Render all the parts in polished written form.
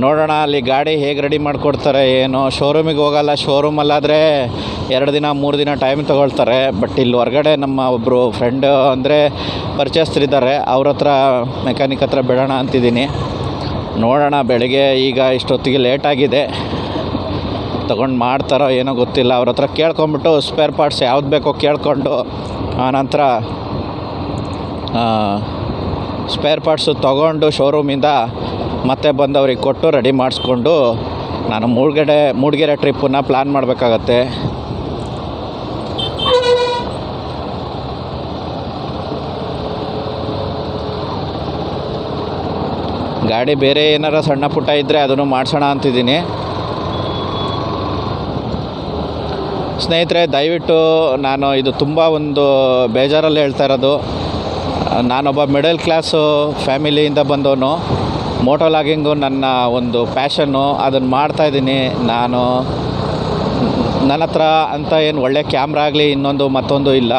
ನೋಡೋಣ ಅಲ್ಲಿ ಗಾಡಿ ಹೇಗೆ ರೆಡಿ ಮಾಡಿಕೊಡ್ತಾರೆ ಏನೋ. ಶೋರೂಮಿಗೆ ಹೋಗಲ್ಲ, ಶೋರೂಮಲ್ಲಾದರೆ 2 ದಿನ 3 ದಿನ ಟೈಮ್ ತೊಗೊಳ್ತಾರೆ. ಬಟ್ ಇಲ್ಲಿ ಹೊರಗಡೆ ನಮ್ಮ ಒಬ್ಬರು ಫ್ರೆಂಡ್ ಅಂದರೆ ಪರಿಚಯಸ್ಥರಿದ್ದಾರೆ, ಅವ್ರ ಹತ್ರ ಮೆಕ್ಯಾನಿಕ್ ಹತ್ರ ಬಿಡೋಣ ಅಂತಿದ್ದೀನಿ. ನೋಡೋಣ, ಬೆಳಗ್ಗೆ ಈಗ ಇಷ್ಟೊತ್ತಿಗೆ ಲೇಟಾಗಿದೆ, ತೊಗೊಂಡು ಮಾಡ್ತಾರೋ ಏನೋ ಗೊತ್ತಿಲ್ಲ. ಅವ್ರ ಹತ್ರ ಕೇಳ್ಕೊಂಬಿಟ್ಟು ಸ್ಪೇರ್ ಪಾರ್ಟ್ಸ್ ಯಾವ್ದು ಬೇಕೋ ಕೇಳಿಕೊಂಡು ಆನಂತರ ಸ್ಪೇರ್ ಪಾರ್ಟ್ಸು ತೊಗೊಂಡು ಶೋರೂಮಿಂದ ಮತ್ತೆ ಬಂದು ಅವ್ರಿಗೆ ಕೊಟ್ಟು ರೆಡಿ ಮಾಡಿಸ್ಕೊಂಡು ನಾನು ಮೂಡಿಗೆರೆ ಟ್ರಿಪ್ಪನ್ನು ಪ್ಲ್ಯಾನ್ ಮಾಡಬೇಕಾಗತ್ತೆ. ಗಾಡಿ ಬೇರೆ ಏನಾರ ಸಣ್ಣ ಪುಟ್ಟ ಇದ್ದರೆ ಅದನ್ನು ಮಾಡಿಸೋಣ ಅಂತಿದ್ದೀನಿ. ಸ್ನೇಹಿತರೆ, ದಯವಿಟ್ಟು ನಾನು ಇದು ತುಂಬ ಒಂದು ಬೇಜಾರಲ್ಲಿ ಹೇಳ್ತಾ ಇರೋದು. ನಾನೊಬ್ಬ ಮಿಡಲ್ ಕ್ಲಾಸು ಫ್ಯಾಮಿಲಿಯಿಂದ ಬಂದವನು. ಮೋಟೋ ಲಾಗಿಂಗು ನನ್ನ ಒಂದು ಪ್ಯಾಷನ್ನು, ಅದನ್ನು ಮಾಡ್ತಾಯಿದ್ದೀನಿ. ನನ್ನ ಹತ್ರ ಅಂತ ಏನು ಒಳ್ಳೆ ಕ್ಯಾಮ್ರಾ ಆಗಲಿ ಇನ್ನೊಂದು ಮತ್ತೊಂದು ಇಲ್ಲ,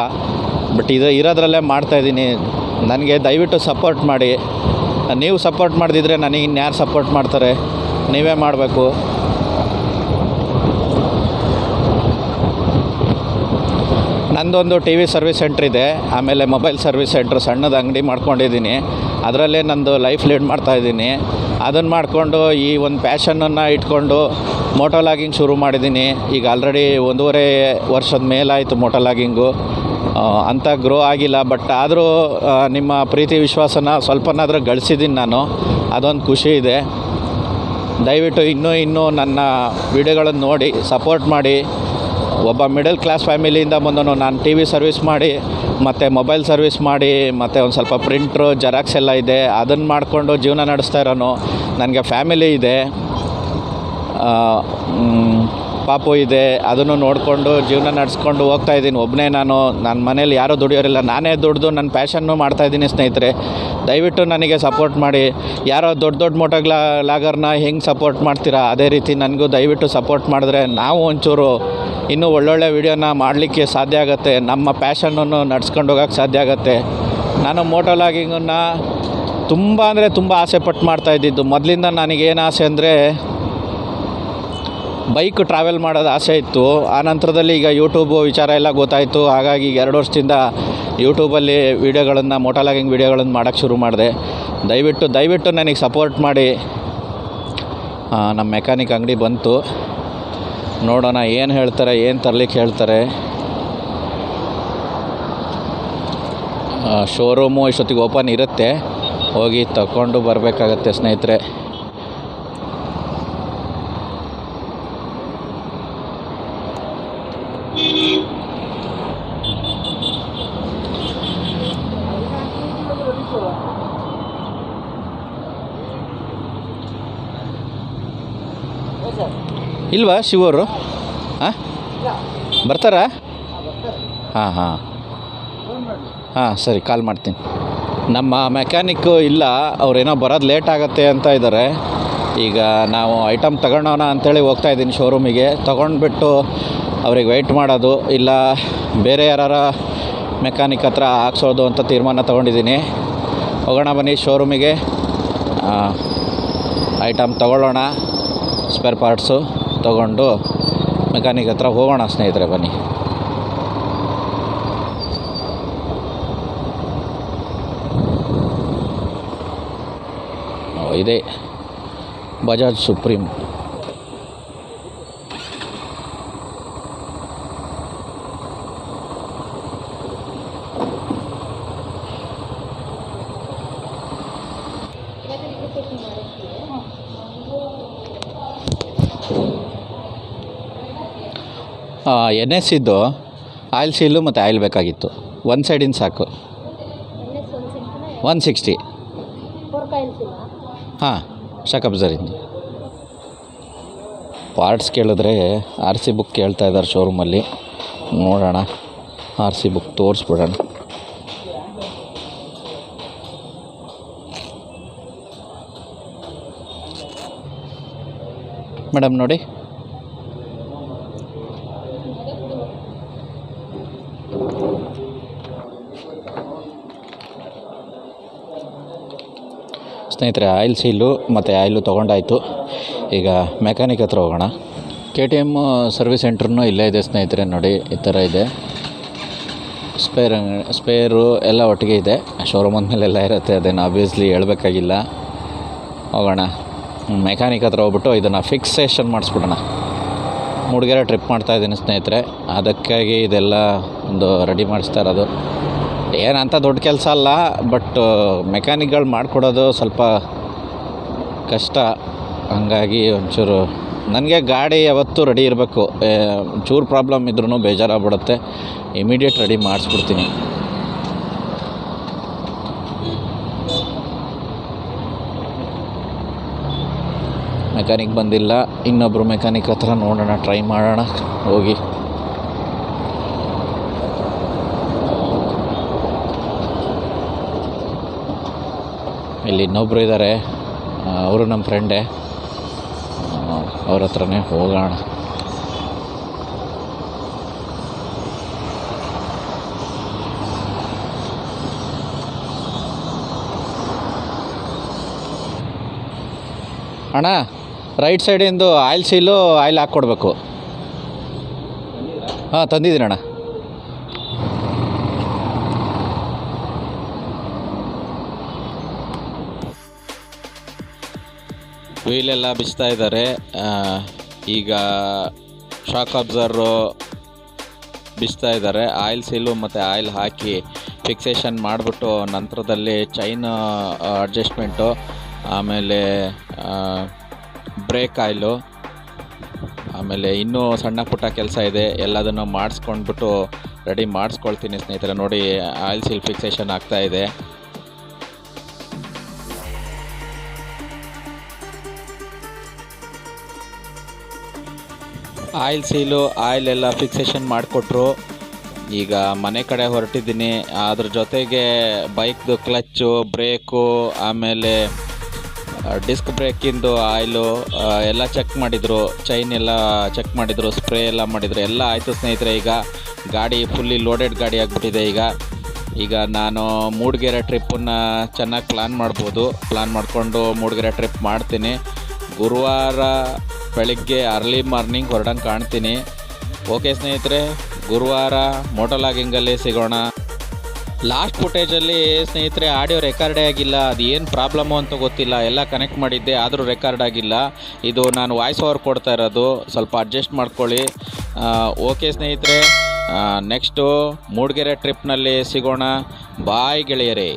ಬಟ್ ಇದು ಇರೋದ್ರಲ್ಲೇ ಮಾಡ್ತಾಯಿದ್ದೀನಿ. ನನಗೆ ದಯವಿಟ್ಟು ಸಪೋರ್ಟ್ ಮಾಡಿ. ನೀವು ಸಪೋರ್ಟ್ ಮಾಡದಿದ್ರೆ ನನಗೆ ಇನ್ಯಾರು ಸಪೋರ್ಟ್ ಮಾಡ್ತಾರೆ? ನೀವೇ ಮಾಡಬೇಕು. ನಂದೊಂದು ಟಿ ವಿ ಸರ್ವಿಸ್ ಸೆಂಟ್ರ್ ಇದೆ, ಆಮೇಲೆ ಮೊಬೈಲ್ ಸರ್ವಿಸ್ ಸೆಂಟ್ರ್ ಸಣ್ಣದು ಅಂಗಡಿ ಮಾಡ್ಕೊಂಡಿದ್ದೀನಿ. ಅದರಲ್ಲೇ ನಂದು ಲೈಫ್ ಲೀಡ್ ಮಾಡ್ತಾಯಿದ್ದೀನಿ. ಅದನ್ನು ಮಾಡಿಕೊಂಡು ಈ ಒಂದು ಪ್ಯಾಷನನ್ನು ಇಟ್ಕೊಂಡು ಮೋಟೋ ಲಾಗಿಂಗ್ ಶುರು ಮಾಡಿದ್ದೀನಿ. ಈಗ ಆಲ್ರೆಡಿ 1.5 ವರ್ಷದ ಮೇಲಾಯಿತು ಮೋಟೋ ಲಾಗಿಂಗು. ಅಂಥ ಗ್ರೋ ಆಗಿಲ್ಲ, ಬಟ್ ಆದರೂ ನಿಮ್ಮ ಪ್ರೀತಿ ವಿಶ್ವಾಸನ ಸ್ವಲ್ಪನಾದರೂ ಗಳಿಸಿದ್ದೀನಿ ನಾನು. ಅದೊಂದು ಖುಷಿ ಇದೆ. ದಯವಿಟ್ಟು ಇನ್ನೂ ನನ್ನ ವಿಡಿಯೋಗಳನ್ನು ನೋಡಿ ಸಪೋರ್ಟ್ ಮಾಡಿ. ಒಬ್ಬ ಮಿಡಲ್ ಕ್ಲಾಸ್ ಫ್ಯಾಮಿಲಿಯಿಂದ ಬಂದನು. ನಾನು ಟಿ ವಿ ಸರ್ವಿಸ್ ಮಾಡಿ ಮತ್ತು ಮೊಬೈಲ್ ಸರ್ವಿಸ್ ಮಾಡಿ ಮತ್ತು ಒಂದು ಸ್ವಲ್ಪ ಪ್ರಿಂಟ್ರು ಜೆರಾಕ್ಸ್ ಎಲ್ಲ ಇದೆ, ಅದನ್ನು ಮಾಡಿಕೊಂಡು ಜೀವನ ನಡೆಸ್ತಾ ಇರೋನು. ನನಗೆ ಫ್ಯಾಮಿಲಿ ಇದೆ, ಪಾಪು ಇದೆ, ಅದನ್ನು ನೋಡಿಕೊಂಡು ಜೀವನ ನಡೆಸ್ಕೊಂಡು ಹೋಗ್ತಾಯಿದ್ದೀನಿ. ಒಬ್ಬನೇ ನನ್ನ ಮನೇಲಿ ಯಾರೂ ದುಡಿಯೋರಿಲ್ಲ, ನಾನೇ ದುಡಿದು ನನ್ನ ಪ್ಯಾಷನ್ನು ಮಾಡ್ತಾಯಿದ್ದೀನಿ. ಸ್ನೇಹಿತರೆ, ದಯವಿಟ್ಟು ನನಗೆ ಸಪೋರ್ಟ್ ಮಾಡಿ. ಯಾರೋ ದೊಡ್ಡ ಮೋಟೋ ಲಾಗರ್ನ ಹೆಂಗೆ ಸಪೋರ್ಟ್ ಮಾಡ್ತೀರಾ ಅದೇ ರೀತಿ ನನಗೂ ದಯವಿಟ್ಟು ಸಪೋರ್ಟ್ ಮಾಡಿದ್ರೆ ನಾವು ಒಂಚೂರು ಇನ್ನೂ ಒಳ್ಳೊಳ್ಳೆ ವೀಡಿಯೋನ ಮಾಡಲಿಕ್ಕೆ ಸಾಧ್ಯ ಆಗುತ್ತೆ. ನಮ್ಮ ಪ್ಯಾಷನನ್ನು ನಡ್ಸ್ಕೊಂಡು ಹೋಗೋಕ್ಕೆ ಸಾಧ್ಯ ಆಗುತ್ತೆ. ನಾನು ಮೋಟೋ ಲಾಗಿಂಗನ್ನು ತುಂಬ ಅಂದರೆ ತುಂಬ ಆಸೆಪಟ್ಟು ಮಾಡ್ತಾಯಿದ್ದಿದ್ದು. ಮೊದಲಿಂದ ನನಗೇನು ಆಸೆ ಅಂದರೆ ಬೈಕ್ ಟ್ರಾವೆಲ್ ಮಾಡೋದು ಆಸೆ ಇತ್ತು. ಆ ನಂತರದಲ್ಲಿ ಈಗ ಯೂಟ್ಯೂಬು ವಿಚಾರ ಎಲ್ಲ ಗೊತ್ತಾಯಿತು. ಹಾಗಾಗಿ 2 ವರ್ಷದಿಂದ ಯೂಟ್ಯೂಬಲ್ಲಿ ವೀಡಿಯೋಗಳನ್ನು ಮೋಟೋ ಲಾಗಿಂಗ್ ವೀಡಿಯೋಗಳನ್ನು ಮಾಡೋಕ್ಕೆ ಶುರು ಮಾಡಿದೆ. ದಯವಿಟ್ಟು ನನಗೆ ಸಪೋರ್ಟ್ ಮಾಡಿ. ನಮ್ಮ ಮೆಕ್ಯಾನಿಕ್ ಅಂಗಡಿ ಬಂತು, ನೋಡೋಣ ಏನು ಹೇಳ್ತಾರೆ, ಏನು ತರಲಿಕ್ಕೆ ಹೇಳ್ತಾರೆ. ಶೋರೂಮು ಇಷ್ಟೊತ್ತಿಗೆ ಓಪನ್ ಇರುತ್ತೆ, ಹೋಗಿ ತಗೊಂಡು ಬರಬೇಕಾಗತ್ತೆ ಸ್ನೇಹಿತರೆ. ಇಲ್ವಾ ಶಿವರು? ಬರ್ತಾರಾ? ಹಾಂ ಸರಿ, ಕಾಲ್ ಮಾಡ್ತೀನಿ. ನಮ್ಮ ಮೆಕ್ಯಾನಿಕ್ಕು ಇಲ್ಲ, ಅವರೇನೋ ಬರೋದು ಲೇಟ್ ಆಗುತ್ತೆ ಅಂತ ಇದ್ದಾರೆ. ಈಗ ನಾವು ಐಟಮ್ ತಗೊಳ್ಳೋಣ ಅಂಥೇಳಿ ಹೋಗ್ತಾಯಿದ್ದೀನಿ ಶೋರೂಮಿಗೆ. ತೊಗೊಂಡ್ಬಿಟ್ಟು ಅವ್ರಿಗೆ ವೆಯ್ಟ್ ಮಾಡೋದು, ಇಲ್ಲ ಬೇರೆ ಯಾರು ಮೆಕ್ಯಾನಿಕ್ ಹತ್ರ ಹಾಕ್ಸೋದು ಅಂತ ತೀರ್ಮಾನ ತೊಗೊಂಡಿದ್ದೀನಿ. ಹೋಗೋಣ ಬನ್ನಿ ಶೋರೂಮಿಗೆ, ಐಟಮ್ ತೊಗೊಳ್ಳೋಣ, ಸ್ಪೇರ್ ಪಾರ್ಟ್ಸು ತೊಗೊಂಡು ಮೆಕ್ಯಾನಿಕ್ ಹತ್ರ ಹೋಗೋಣ ಸ್ನೇಹಿತರೆ, ಬನ್ನಿ. ಇದೆ ಬಜಾಜ್ ಸುಪ್ರೀಂ. NS ಇದ್ದು ಆಯಿಲ್ ಸೀಲು ಮತ್ತು ಆಯಿಲ್ ಬೇಕಾಗಿತ್ತು. ಒಂದು ಸೈಡಿನ ಸಾಕು. 160. ಹಾಂ, ಶಾಕಬ್ಜರಿಂದ. ಪಾರ್ಟ್ಸ್ ಕೇಳಿದ್ರೆ RC ಬುಕ್ ಕೇಳ್ತಾ ಇದ್ದಾರೆ ಶೋರೂಮಲ್ಲಿ. ನೋಡೋಣ, RC ಬುಕ್ ತೋರಿಸ್ಬಿಡೋಣ. ಮೇಡಮ್ ನೋಡಿ, ಸ್ನೇಹಿತರೆ ಆಯಿಲ್ ಸೀಲು ಮತ್ತು ಆಯಿಲು ತೊಗೊಂಡಾಯಿತು. ಈಗ ಮೆಕ್ಯಾನಿಕ್ ಹತ್ರ ಹೋಗೋಣ. KTM ಸರ್ವಿಸ್ ಸೆಂಟ್ರೂ ಇಲ್ಲೇ ಇದೆ ಸ್ನೇಹಿತರೆ. ನೋಡಿ ಈ ಥರ ಇದೆ. ಸ್ಪೇರು ಎಲ್ಲ ಒಟ್ಟಿಗೆ ಇದೆ. ಶೋರೂಮ್ ಅಂದಮೇಲೆಲ್ಲ ಇರುತ್ತೆ, ಅದೇನು ಆಬ್ವಿಯಸ್ಲಿ ಹೇಳಬೇಕಾಗಿಲ್ಲ. ಹೋಗೋಣ ಮೆಕ್ಯಾನಿಕ್ ಹತ್ರ ಹೋಗ್ಬಿಟ್ಟು ಇದನ್ನು ಫಿಕ್ಸೇಷನ್ ಮಾಡಿಸ್ಬಿಡೋಣ. ಮೂಡಿಗೆರೆ ಟ್ರಿಪ್ ಮಾಡ್ತಾಯಿದ್ದೀನಿ ಸ್ನೇಹಿತರೆ, ಅದಕ್ಕಾಗಿ ಇದೆಲ್ಲ ಒಂದು ರೆಡಿ ಮಾಡಿಸ್ತಾ ಇರೋದು. ಏನಂತ ದೊಡ್ಡ ಕೆಲಸ ಅಲ್ಲ, ಬಟ್ ಮೆಕ್ಯಾನಿಕ್ಗಳು ಮಾಡಿಕೊಡೋದು ಸ್ವಲ್ಪ ಕಷ್ಟ. ಹಂಗಾಗಿ ಒಂಚೂರು ನನಗೆ ಗಾಡಿ ಯಾವತ್ತೂ ರೆಡಿ ಇರಬೇಕು. ಚೂರು ಪ್ರಾಬ್ಲಮ್ ಇದ್ರೂ ಬೇಜಾರಾಗ್ಬಿಡುತ್ತೆ. ಇಮಿಡಿಯೇಟ್ ರೆಡಿ ಮಾಡಿಸ್ಬಿಡ್ತೀನಿ. ಮೆಕ್ಯಾನಿಕ್ ಬಂದಿಲ್ಲ, ಇನ್ನೊಬ್ಬರು ಮೆಕ್ಯಾನಿಕ್ ಹತ್ರ ನೋಡೋಣ, ಟ್ರೈ ಮಾಡೋಣ ಹೋಗಿ. ಇಲ್ಲಿ ಇನ್ನೊಬ್ಬರು ಇದ್ದಾರೆ, ಅವರು ನಮ್ಮ ಫ್ರೆಂಡೇ, ಅವ್ರ ಹತ್ರನೇ ಹೋಗೋಣ. ಅಣ್ಣ, ರೈಟ್ ಸೈಡಿಂದು ಆಯಿಲ್ ಸೀಲು ಆಯಿಲ್ ಹಾಕ್ಕೊಡ್ಬೇಕು. ಹಾಂ, ತಂದಿದ್ದೀನಿ ಅಣ್ಣ. ವೀಲೆಲ್ಲ ಬಿಚ್ತಾ ಇದ್ದಾರೆ. ಈಗ ಶಾಕ್ ಅಬ್ಸರ್ರು ಬಿಚ್ತಾ ಇದ್ದಾರೆ. ಆಯಿಲ್ ಸೀಲು ಮತ್ತು ಆಯಿಲ್ ಹಾಕಿ ಫಿಕ್ಸೇಷನ್ ಮಾಡಿಬಿಟ್ಟು ನಂತರದಲ್ಲಿ ಚೈನ್ ಅಡ್ಜಸ್ಟ್ಮೆಂಟು, ಆಮೇಲೆ ಬ್ರೇಕ್ ಆಯಿಲು, ಆಮೇಲೆ ಇನ್ನೂ ಸಣ್ಣ ಪುಟ್ಟ ಕೆಲಸ ಇದೆ. ಎಲ್ಲದನ್ನು ಮಾಡಿಸ್ಕೊಂಡ್ಬಿಟ್ಟು ರೆಡಿ ಮಾಡಿಸ್ಕೊಳ್ತೀನಿ ಸ್ನೇಹಿತರೆ. ನೋಡಿ ಆಯಿಲ್ ಸೀಲ್ ಫಿಕ್ಸೇಷನ್ ಆಗ್ತಾಯಿದೆ. ಆಯಿಲ್ ಸೀಲು ಆಯಿಲ್ ಎಲ್ಲ ಫಿಕ್ಸೇಷನ್ ಮಾಡಿಕೊಟ್ರು. ಈಗ ಮನೆ ಕಡೆ ಹೊರಟಿದ್ದೀನಿ. ಅದ್ರ ಜೊತೆಗೆ ಬೈಕ್ದು ಕ್ಲಚ್ಚು, ಬ್ರೇಕು, ಆಮೇಲೆ ಡಿಸ್ಕ್ ಬ್ರೇಕಿಂದು ಆಯಿಲು ಎಲ್ಲ ಚೆಕ್ ಮಾಡಿದರು. ಚೈನ್ ಎಲ್ಲ ಚೆಕ್ ಮಾಡಿದರು, ಸ್ಪ್ರೇ ಎಲ್ಲ ಮಾಡಿದರು. ಎಲ್ಲ ಆಯಿತು ಸ್ನೇಹಿತರೆ. ಈಗ ಗಾಡಿ ಫುಲ್ಲಿ ಲೋಡೆಡ್ ಗಾಡಿ ಆಗಿಬಿಟ್ಟಿದೆ. ಈಗ ನಾನು ಮೂಡಿಗೆರೆ ಟ್ರಿಪ್ಪನ್ನು ಚೆನ್ನಾಗಿ ಪ್ಲ್ಯಾನ್ ಮಾಡಿಕೊಂಡು ಮೂಡಿಗೆರೆ ಟ್ರಿಪ್ ಮಾಡ್ತೀನಿ. ಗುರುವಾರ ಬೆಳಗ್ಗೆ ಅರ್ಲಿ ಮಾರ್ನಿಂಗ್ ಹೊರಡಂಗೆ ಕಾಣ್ತೀನಿ. ಓಕೆ ಸ್ನೇಹಿತರೆ, ಗುರುವಾರ ಮೋಟೋ ಲಾಗಿಂಗಲ್ಲಿ ಸಿಗೋಣ. ಲಾಸ್ಟ್ ಫುಟೇಜಲ್ಲಿ ಸ್ನೇಹಿತರೆ ಆಡಿಯೋ ರೆಕಾರ್ಡೇ ಆಗಿಲ್ಲ. ಅದು ಏನು ಪ್ರಾಬ್ಲಮ್ಮು ಅಂತ ಗೊತ್ತಿಲ್ಲ. ಎಲ್ಲ ಕನೆಕ್ಟ್ ಮಾಡಿದ್ದೆ, ಆದರೂ ರೆಕಾರ್ಡ್ ಆಗಿಲ್ಲ. ಇದು ನಾನು ವಾಯ್ಸ್ ಓವರ್ ಕೊಡ್ತಾ ಇರೋದು, ಸ್ವಲ್ಪ ಅಡ್ಜಸ್ಟ್ ಮಾಡ್ಕೊಳ್ಳಿ. ಓಕೆ ಸ್ನೇಹಿತರೆ, ನೆಕ್ಸ್ಟು ಮೂಡಿಗೆರೆ ಟ್ರಿಪ್ನಲ್ಲಿ ಸಿಗೋಣ. ಬಾಯ್ ಗೆಳೆಯರೇ.